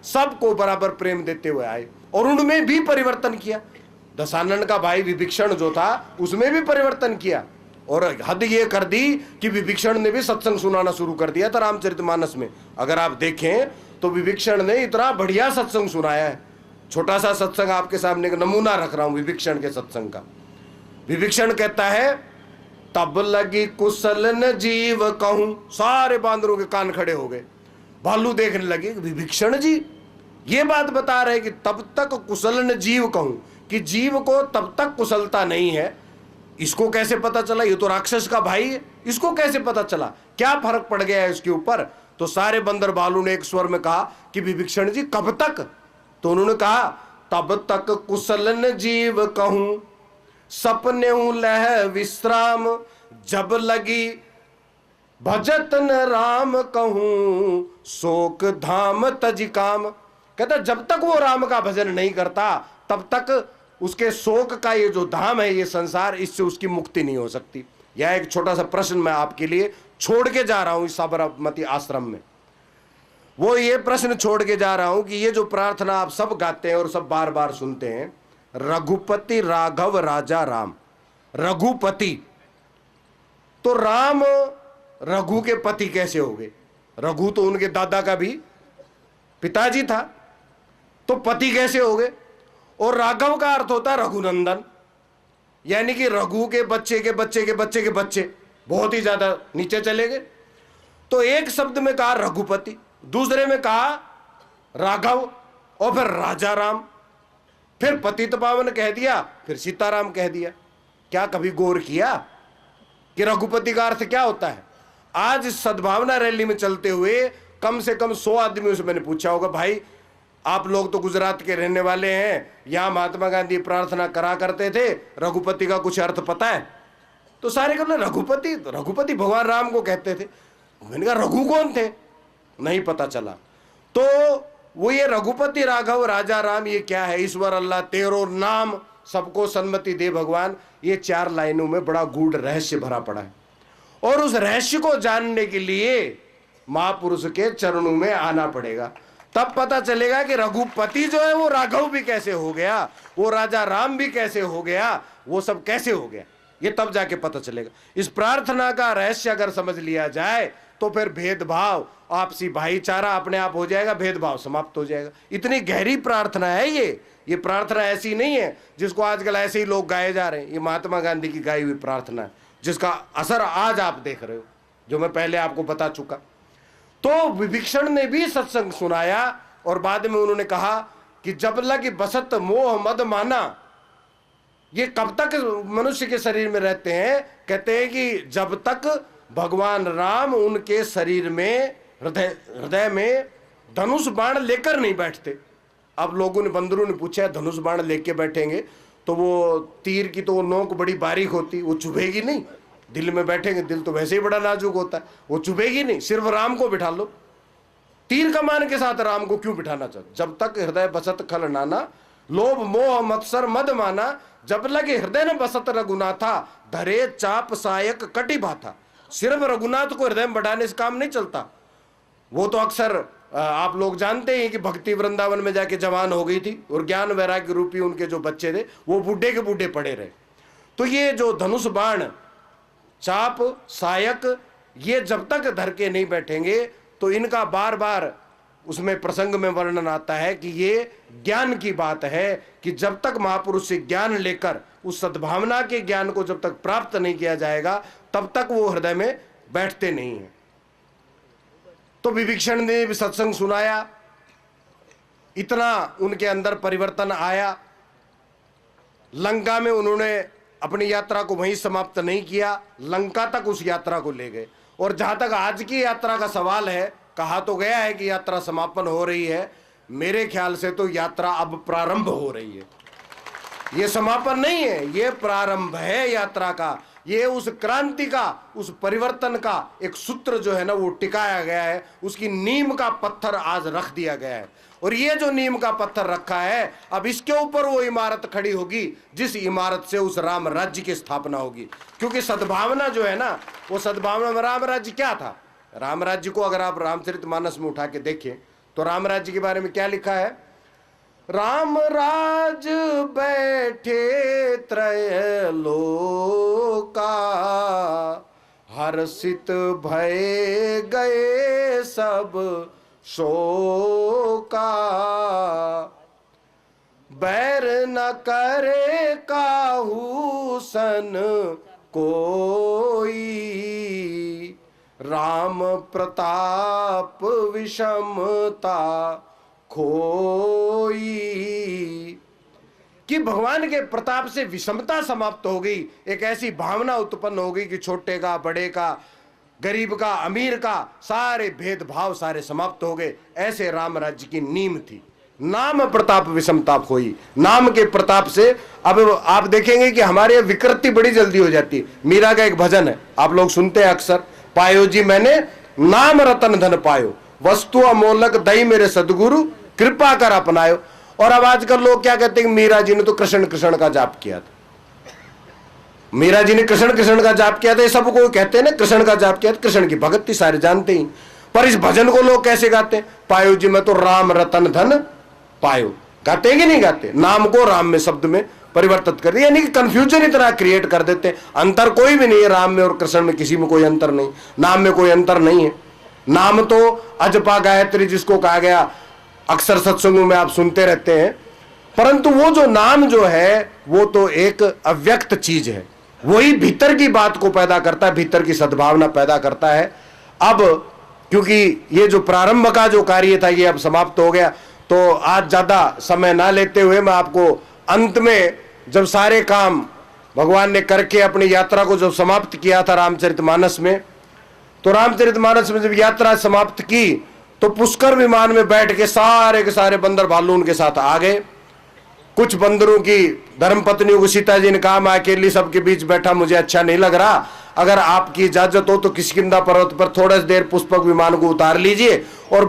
सबको बराबर प्रेम देते हुए आए और उनमें भी परिवर्तन किया। दशानन का भाई विभीषण जो था उसमें भी परिवर्तन किया और हद ये कर दी कि विभीषण ने भी सत्संग सुनाना शुरू कर दिया था रामचरितमानस में। अगर आप देखें तो विभीषण ने इतना बढ़िया सत्संग सुनाया है। छोटा सा सत्संग आपके सामने का नमूना रख रहा हूं विभीषण के सत्संग का। विभीषण कहता है, तब लगी कुशल न जीव कहूं। सारे बांदरों के कान खड़े हो गए। भालू देखने लगे, विभीषण जी ये बात बता रहे कि तब तक कुशल न जीव कहूं, कि जीव को तब तक कुशलता नहीं है। इसको कैसे पता चला? ये तो राक्षस का भाई है, इसको कैसे पता चला? क्या फर्क पड़ गया है इसके ऊपर? तो सारे बंदर भालू ने एक स्वर में कहा कि विभीषण जी कब तक? तो उन्होंने कहा, तब तक कुशल न जीव कहूं, सपने लह विश्राम, जब लगी भजत न राम कहूं, शोक धाम तज काम। कहता जब तक वो राम का भजन नहीं करता तब तक उसके शोक का ये जो धाम है, ये संसार, इससे उसकी मुक्ति नहीं हो सकती। यह एक छोटा सा प्रश्न मैं आपके लिए छोड़ के जा रहा हूं इस साबरमती आश्रम में। वो ये प्रश्न छोड़ के जा रहा हूं कि ये जो प्रार्थना आप सब गाते हैं और सब बार बार सुनते हैं, रघुपति राघव राजा राम। रघुपति तो राम रघु के पति कैसे हो गए? रघु तो उनके दादा का भी पिताजी था, तो पति कैसे हो गए? और राघव का अर्थ होता है रघुनंदन, यानी कि रघु के बच्चे के बच्चे के बच्चे के बच्चे बहुत ही ज्यादा नीचे चले गए। तो एक शब्द में कहा रघुपति, दूसरे में कहा राघव, और फिर राजा राम, फिर पतित पावन कह दिया, फिर सीताराम कह दिया। क्या कभी गौर किया कि रघुपति का अर्थ क्या होता है? आज इस सद्भावना रैली में चलते हुए कम से कम 100 आदमियों से मैंने पूछा होगा, भाई आप लोग तो गुजरात के रहने वाले हैं, यहां महात्मा गांधी प्रार्थना करा करते थे, रघुपति का कुछ अर्थ पता है? तो सारे कहते रघुपति, रघुपति भगवान राम को कहते थे। मैंने कहा रघु कौन थे? नहीं पता चला। तो वो ये रघुपति राघव राजा राम ये क्या है? ईश्वर अल्लाह तेरो नाम सबको सन्मति दे भगवान, ये 4 लाइनों में बड़ा गूढ़ रहस्य भरा पड़ा है। और उस रहस्य को जानने के लिए महापुरुष के चरणों में आना पड़ेगा, तब पता चलेगा कि रघुपति जो है वो राघव भी कैसे हो गया, वो राजा राम भी कैसे हो गया, वो सब कैसे हो गया, ये तब जाके पता चलेगा। इस प्रार्थना का रहस्य अगर समझ लिया जाए तो फिर भेदभाव, आपसी भाईचारा अपने आप हो जाएगा, भेदभाव समाप्त हो जाएगा। इतनी गहरी प्रार्थना है ये प्रार्थना ऐसी नहीं है जिसको आजकल ऐसे ही लोग गाए जा रहे हैं। ये महात्मा गांधी की गाई हुई प्रार्थना है जिसका असर आज आप देख रहे हो, जो मैं पहले आपको बता चुका। तो विभीषण ने भी सत्संग सुनाया और बाद में उन्होंने कहा कि जब लग बसत मोह मद माना। ये कब तक मनुष्य के शरीर में रहते हैं? कहते हैं कि जब तक भगवान राम उनके शरीर में हृदय में धनुष बाण लेकर नहीं बैठते। अब लोगों ने, बंदरों ने पूछा धनुष बाण लेके बैठेंगे तो वो तीर की तो वो नोक बड़ी बारीक होती, वो चुभेगी नहीं। दिल में बैठेंगे, दिल तो वैसे ही बड़ा नाजुक होता है, वो चुभेगी नहीं। सिर्फ राम को बिठा लो, तीर कमान के साथ राम को क्यों बिठाना चाहते? जब तक हृदय बसत खल नाना, लोभ मोह मत्सर मद माना, जब लगे हृदय न बसत रघुनाथा, धरे चाप सायक कटि भाथा। सिर्फ रघुनाथ को हृदय में बढ़ाने से काम नहीं चलता। वो तो अक्सर आप लोग जानते हैं कि भक्ति वृंदावन में जाके जवान हो गई थी और ज्ञान वैराग्य रूपी उनके जो बच्चे थे वो बूढ़े के बूढ़े पड़े रहे। तो ये जो धनुष बाण, चाप सायक, ये जब तक धर के नहीं बैठेंगे तो इनका बार बार उसमें प्रसंग में वर्णन आता है कि ये ज्ञान की बात है कि जब तक महापुरुष से ज्ञान लेकर उस सद्भावना के ज्ञान को जब तक प्राप्त नहीं किया जाएगा तब तक वो हृदय में बैठते नहीं है। तो विभीषण ने भी सत्संग सुनाया, इतना उनके अंदर परिवर्तन आया। लंका में उन्होंने अपनी यात्रा को वहीं समाप्त नहीं किया, लंका तक उस यात्रा को ले गए। और जहां तक आज की यात्रा का सवाल है, कहा तो गया है कि यात्रा समापन हो रही है, मेरे ख्याल से तो यात्रा अब प्रारंभ हो रही है। ये समापन नहीं है, ये प्रारंभ है यात्रा का। ये उस क्रांति का, उस परिवर्तन का एक सूत्र जो है ना वो टिकाया गया है, उसकी नींव का पत्थर आज रख दिया गया है। और ये जो नींव का पत्थर रखा है, अब इसके ऊपर वो इमारत खड़ी होगी जिस इमारत से उस राम राज्य की स्थापना होगी। क्योंकि सद्भावना जो है ना, वो सद्भावना में राम राज्य क्या था? राम राज्य को अगर आप रामचरितमानस में उठा के देखें तो राम राज्य के बारे में क्या लिखा है? राम राज बैठे त्रय लोका, हर्षित भय गए सब शोका। बैर न करे काहू सन कोई, राम प्रताप विषमता खोई। कि भगवान के प्रताप से विषमता समाप्त हो गई, एक ऐसी भावना उत्पन्न हो गई कि छोटे का बड़े का, गरीब का अमीर का, सारे भेदभाव सारे समाप्त हो गए। ऐसे राम राज्य की नींव थी। नाम प्रताप विषमता खोई, नाम के प्रताप से अब आप देखेंगे कि हमारे विकृति बड़ी जल्दी हो जाती है। मीरा का एक भजन है, आप लोग सुनते हैं अक्सर, पायो जी मैंने नाम रतन धन पायो, वस्तु अमोलक दई मेरे सदगुरु, कृपा कर अपनायो। और अब आजकल लोग क्या कहते हैं, मीरा जी ने तो कृष्ण कृष्ण का जाप किया था, मीरा जी ने कृष्ण कृष्ण का जाप किया था, ये सब को कहते हैं ना, कृष्ण का जाप किया था, कृष्ण की भगत थी, सारे जानते ही। पर इस भजन को लोग कैसे गाते हैं? पायो जी मैं तो राम रतन धन पायो, गाते हैं कि नहीं गाते? नाम को राम में शब्द में परिवर्तित कर दिया, यानी कि कंफ्यूजन इतना क्रिएट कर देते हैं। अंतर कोई भी नहीं है राम में और कृष्ण में, किसी में कोई अंतर नहीं, नाम में कोई अंतर नहीं है। नाम तो अजपा गायत्री जिसको कहा गया, अक्सर सत्संगों में आप सुनते रहते हैं, परंतु वो जो नाम जो है वो तो एक अव्यक्त चीज है, वही भीतर की बात को पैदा करता है, भीतर की सद्भावना पैदा करता है। अब क्योंकि ये जो प्रारंभ का जो कार्य था ये अब समाप्त हो गया, तो आज ज्यादा समय ना लेते हुए मैं आपको अंत में, जब सारे काम भगवान ने करके अपनी यात्रा को जब समाप्त किया था रामचरितमानस में, तो रामचरितमानस में जब यात्रा समाप्त की तो पुष्कर विमान में बैठ के सारे बंदर भालू उनके साथ आ गए। कुछ बंदरों की धर्मपत्नियों को सीता जी ने कहा मैं अकेली सबके बीच बैठा मुझे अच्छा नहीं लग रहा, अगर आपकी इजाजत हो तो किष्किंधा पर्वत पर थोड़ा देर पुष्पक विमान को उतार लीजिए और